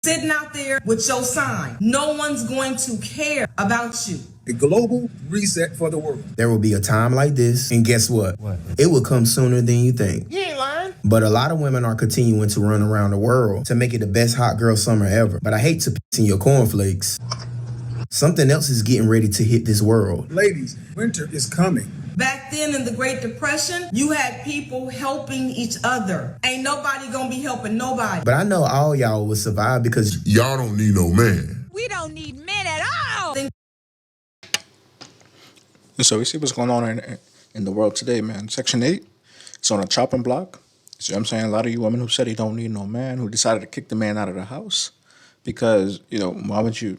Sitting out there with your sign. No one's going to care about you. A global reset for the world. There will be a time like this, and guess what? It will come sooner than you think. You ain't lying. But a lot of women are continuing to run around the world to make it the best hot girl summer ever. But I hate to piss in your cornflakes. Something else is getting ready to hit this world. Ladies, winter is coming. Back then in the Great Depression, you had people helping each other. Ain't nobody gonna be helping nobody. But I know all y'all will survive because y'all don't need no man. We don't need men at all. So we see what's going on in the world today, man. Section 8, it's on a chopping block. See what I'm saying? A lot of you women who said you don't need no man, who decided to kick the man out of the house because, why would you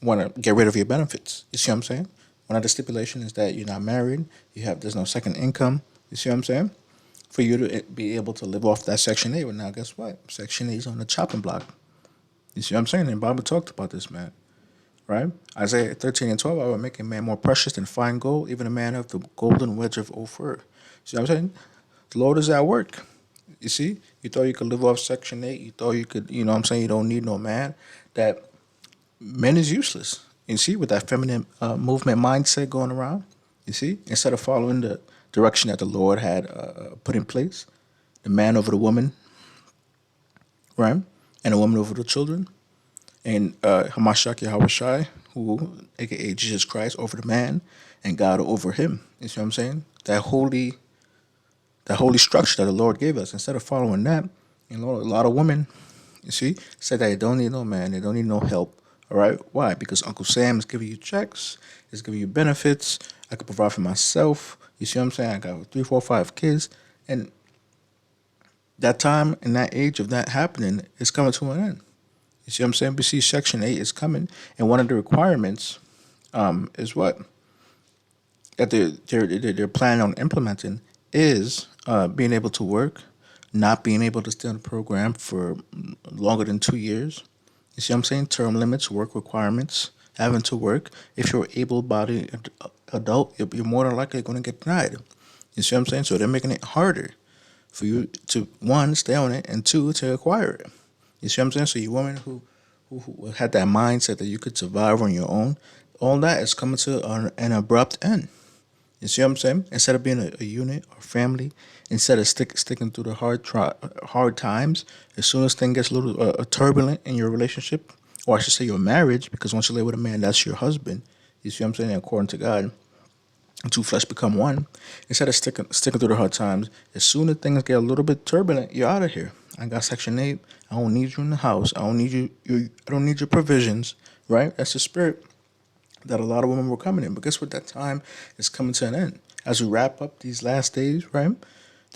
want to get rid of your benefits? You see what I'm saying? One of the stipulations is that you're not married, there's no second income. You see what I'm saying? For you to be able to live off that Section 8. Well, now guess what? Section 8 is on the chopping block. You see what I'm saying? And the Bible talked about this, man. Right? Isaiah 13 and 12, I will make a man more precious than fine gold, even a man of the golden wedge of Ophir. See what I'm saying? The Lord is at work. You see? You thought you could live off Section 8. You thought you could, you don't need no man. That men is useless. You see, with that feminine movement mindset going around, you see, instead of following the direction that the Lord had put in place, the man over the woman, right, and the woman over the children, and Hamashiach Yahushai, who, aka Jesus Christ, over the man, and God over him. You see what I'm saying? That holy structure that the Lord gave us. Instead of following that, a lot of women, you see, said that they don't need no man, they don't need no help. All right? Why? Because Uncle Sam is giving you checks, is giving you benefits. I could provide for myself. You see what I'm saying? I got 3, 4, 5 kids. And that time and that age of that happening is coming to an end. You see what I'm saying? We see Section 8 is coming. And one of the requirements is what? That they're planning on implementing is being able to work, not being able to stay on the program for longer than 2 years. You see what I'm saying? Term limits, work requirements, having to work. If you're able-bodied adult, you're more than likely going to get denied. You see what I'm saying? So they're making it harder for you to, one, stay on it, and two, to acquire it. You see what I'm saying? So you women who had that mindset that you could survive on your own, all that is coming to an abrupt end. You see what I'm saying? Instead of being a unit or family, instead of sticking through the hard times, as soon as things gets a little turbulent in your relationship, or I should say your marriage, because once you live with a man, that's your husband. You see what I'm saying? According to God, two flesh become one. Instead of sticking through the hard times, as soon as things get a little bit turbulent, you're out of here. I got Section 8. I don't need you in the house. I don't need you. I don't need your provisions. Right? That's the spirit that a lot of women were coming in. But guess what? That time is coming to an end. As we wrap up these last days, right?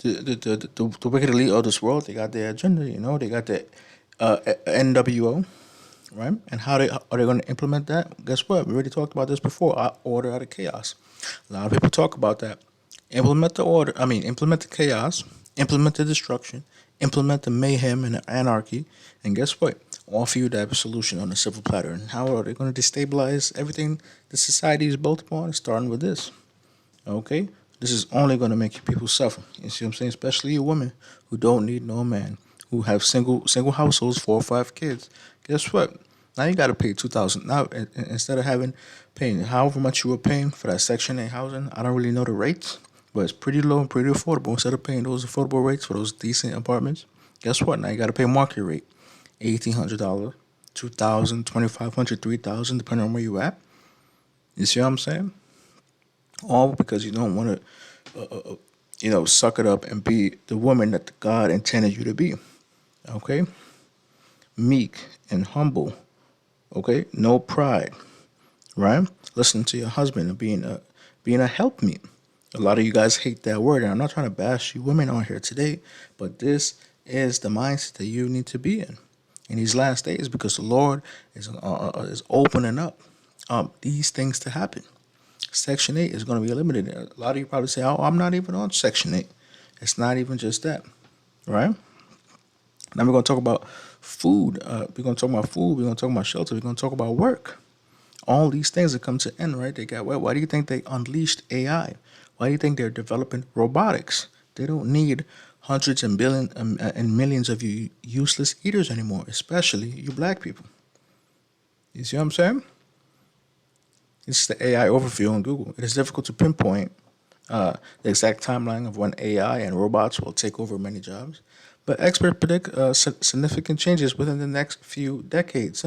The wicked elite of this world, they got their agenda, they got their NWO, right? And how are they going to implement that? Guess what? We already talked about this before, order out of chaos. A lot of people talk about that. Implement the chaos, implement the destruction, implement the mayhem and the anarchy, and guess what? Offer you that solution on a civil platter. And how are they going to destabilize everything the society is built upon? Starting with this. Okay? This is only going to make you people suffer. You see what I'm saying? Especially you women who don't need no man, who have single households, 4 or 5 kids. Guess what? Now you got to pay $2,000. Now, instead of paying however much you were paying for that Section 8 housing, I don't really know the rates, but it's pretty low and pretty affordable. Instead of paying those affordable rates for those decent apartments, guess what? Now you got to pay market rate. $1,800, $2,000, $2,500, $3,000, depending on where you at. You see what I'm saying? All because you don't want to, suck it up and be the woman that God intended you to be. Okay? Meek and humble. Okay? No pride. Right? Listen to your husband and being a helpmeet. A lot of you guys hate that word, and I'm not trying to bash you women on here today, but this is the mindset that you need to be in these last days, because the Lord is opening up these things to happen. Section 8 is going to be eliminated. A lot of you probably say, oh, I'm not even on Section 8. It's not even just that, right? Now we're going to talk about food. We're going to talk about food. We're going to talk about shelter. We're going to talk about work. All these things that come to end, right? Why do you think they unleashed AI? Why do you think they're developing robotics? They don't need hundreds and millions of you useless eaters anymore, especially you black people. You see what I'm saying? This is the AI overview on Google. It is difficult to pinpoint the exact timeline of when AI and robots will take over many jobs, but experts predict significant changes within the next few decades.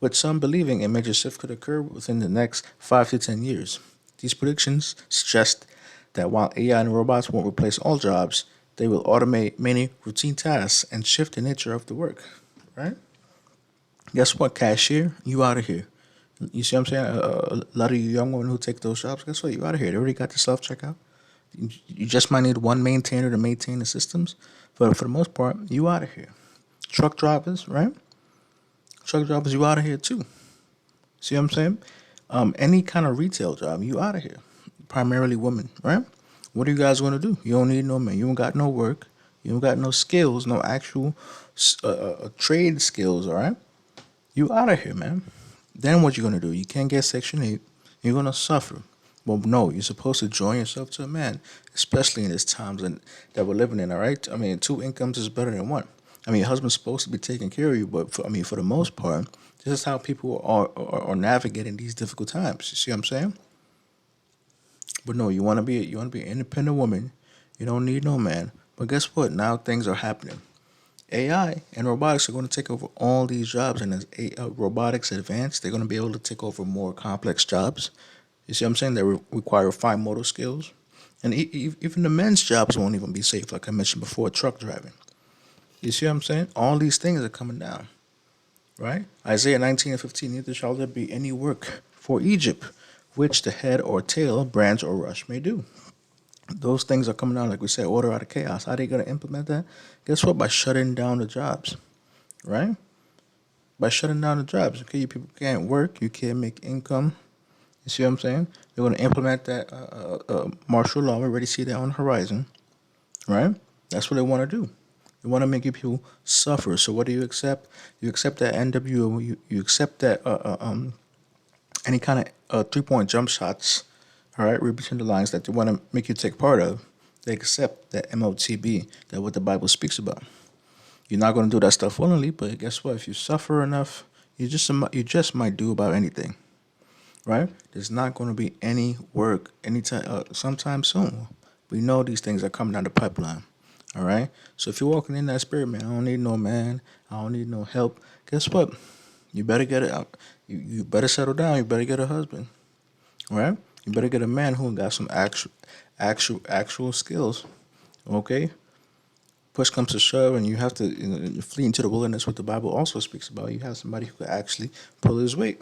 With some believing a major shift could occur within the next 5 to 10 years. These predictions suggest that while AI and robots won't replace all jobs, they will automate many routine tasks and shift the nature of the work. Right? Guess what, cashier? You out of here. You see what I'm saying? A lot of you young women who take those jobs, guess what? You out of here. They already got the self checkout. You just might need one maintainer to maintain the systems, but for the most part, you out of here. Truck drivers, right? Truck drivers, you out of here too. See what I'm saying? Any kind of retail job, you out of here. Primarily women, right? What are you guys going to do? You don't need no man. You don't got no work. You don't got no skills, no actual trade skills, all right? You out of here, man. Then what you going to do? You can't get Section 8. You're going to suffer. Well, no, you're supposed to join yourself to a man, especially in these times that we're living in, all right? I mean, 2 incomes is better than 1. I mean, your husband's supposed to be taking care of you, but for the most part, this is how people are navigating these difficult times. You see what I'm saying? But no, you want to be an independent woman. You don't need no man. But guess what? Now things are happening. AI and robotics are going to take over all these jobs, and as robotics advance, they're going to be able to take over more complex jobs. You see what I'm saying? They require fine motor skills. And even the men's jobs won't even be safe, like I mentioned before, truck driving. You see what I'm saying? All these things are coming down, right? Isaiah 19:15, neither shall there be any work for Egypt, which the head or tail, branch or rush may do. Those things are coming down, like we said, order out of chaos. How are they going to implement that? Guess what? By shutting down the jobs, right? By shutting down the jobs. Okay, you people can't work. You can't make income. You see what I'm saying? They're going to implement that martial law. We already see that on the horizon, right? That's what they want to do. They want to make you people suffer. So what do you accept? You accept that NWO. You accept that any kind of 3-point jump shots, all right, read between the lines that they want to make you take part of. They accept that MOTB, that what the Bible speaks about. You're not going to do that stuff willingly, but guess what? If you suffer enough, you just might do about anything, right? There's not going to be any work sometime soon. We know these things are coming down the pipeline, all right? So if you're walking in that spirit, man, I don't need no man, I don't need no help. Guess what? You better get it out. You better settle down. You better get a husband, all right? You better get a man who got some actual skills, okay? Push comes to shove, and you have to flee into the wilderness. What the Bible also speaks about. You have somebody who could actually pull his weight,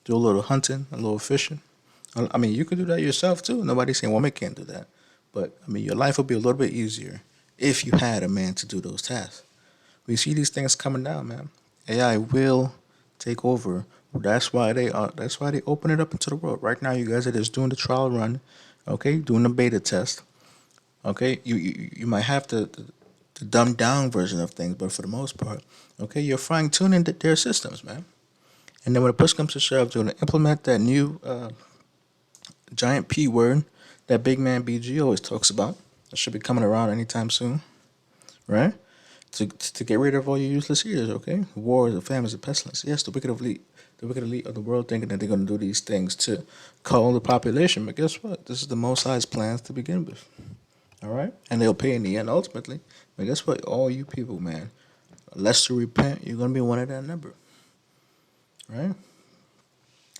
do a little hunting, a little fishing. I mean, you could do that yourself too. Nobody's saying women can't do that, but I mean, your life would be a little bit easier if you had a man to do those tasks. We see these things coming down, man. AI will take over. That's why they open it up into the world. Right now, you guys are just doing the trial run, okay, doing the beta test. Okay, you might have the dumbed down version of things, but for the most part, okay, you're fine tuning their systems, man. And then when the push comes to shove, they're going to implement that new giant P word that big man BG always talks about. That should be coming around anytime soon, right? To get rid of all your useless eaters, okay? Wars, and famines, and pestilence. Yes, the wicked elite of the world thinking that they're going to do these things to cull the population. But guess what? This is the Most High's plans to begin with. All right? And they'll pay in the end ultimately. But guess what? All you people, man, unless you repent, you're going to be one of that number. Right?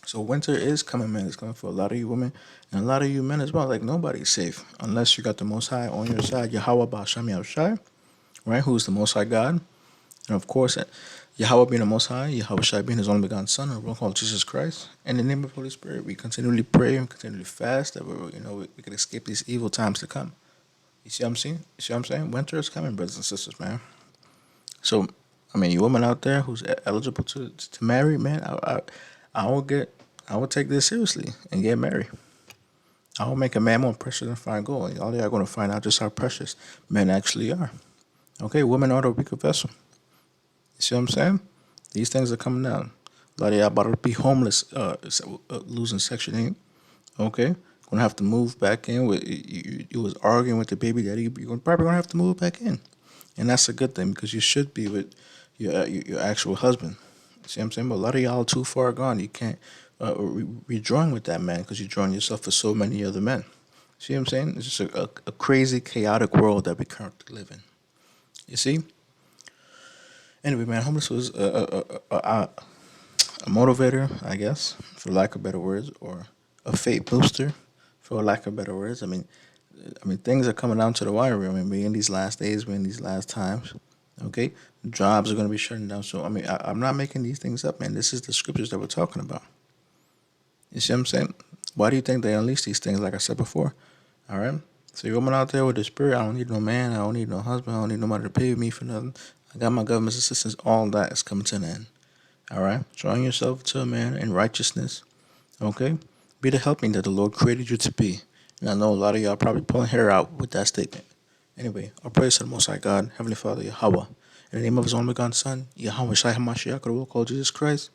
So winter is coming, man. It's coming for a lot of you women and a lot of you men as well. Like, nobody's safe unless you got the Most High on your side. Yahweh Ba'Shem Yahushai, right? Who's the Most High God. And of course, Yahweh being the Most High, Yahweh Shai being His only begotten Son, and one called Jesus Christ. In the name of the Holy Spirit, we continually pray and continually fast that we can escape these evil times to come. You see what I'm saying? You see what I'm saying? Winter is coming, brothers and sisters, man. So, I mean, you women out there who's eligible to marry, man, I will take this seriously and get married. I will make a man more precious than fine gold. All y'all are going to find out just how precious men actually are. Okay, women are the weaker vessel. You see what I'm saying? These things are coming down. A lot of y'all about to be homeless, losing Section 8. Okay? gonna have to move back in with you was arguing with the baby daddy. You're probably gonna have to move back in, and that's a good thing because you should be with your actual husband. See what I'm saying? But a lot of y'all too far gone. You can't rejoin with that man because you joined yourself for so many other men. See what I'm saying? It's just a crazy, chaotic world that we currently live in. You see? Anyway, man, homeless was a motivator, I guess, for lack of better words, or a faith booster, for lack of better words. I mean, things are coming down to the wire. I mean, we're in these last days, we're in these last times. Okay, jobs are going to be shutting down. So, I'm not making these things up, man. This is the scriptures that we're talking about. You see what I'm saying? Why do you think they unleash these things? Like I said before, all right. So you're coming out there with the spirit. I don't need no man. I don't need no husband. I don't need nobody to pay me for nothing. I got my government's assistance. All that is coming to an end. All right. Drawing yourself to a man in righteousness. Okay. Be the helping that the Lord created you to be. And I know a lot of y'all probably pulling hair out with that statement. Anyway, our praise to the Most High God, Heavenly Father, Yahweh. In the name of His only begotten Son, Yahweh Shai HaMashiach, the Lord called Jesus Christ.